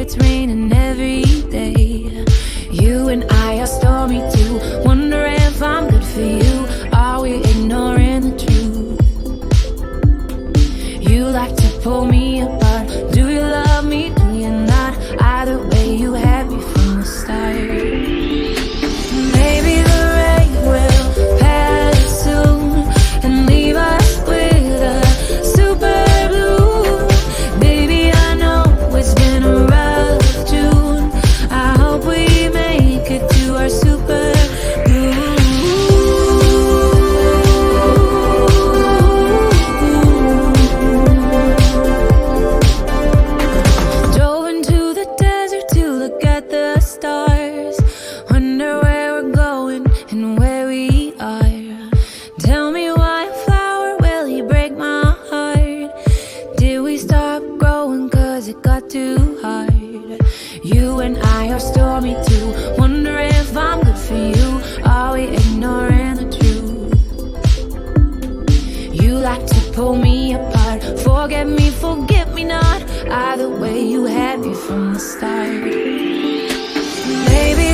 it's raining every day. You and I are stormy too. Wonder if I'm good for you. Are we ignoring the truth? You like to pull me apart. Do you love me? Do you not? Either way, you had me from the start. Maybe the rain will pass soon and leave us with a super blue. Baby, I know it's been a rough June. I hope we make it to our super blue. Drove into the desert to look at the stars. Wonder where we're going and where we are. Tell me why a flower will he break my heart? Did we stop growing cause it got too hard? You and I are stormy too. Wonder if I'm good for you. Are we ignoring the truth? You like to pull me apart. Forget me, forget me not. Either way, you had me from the start. Maybe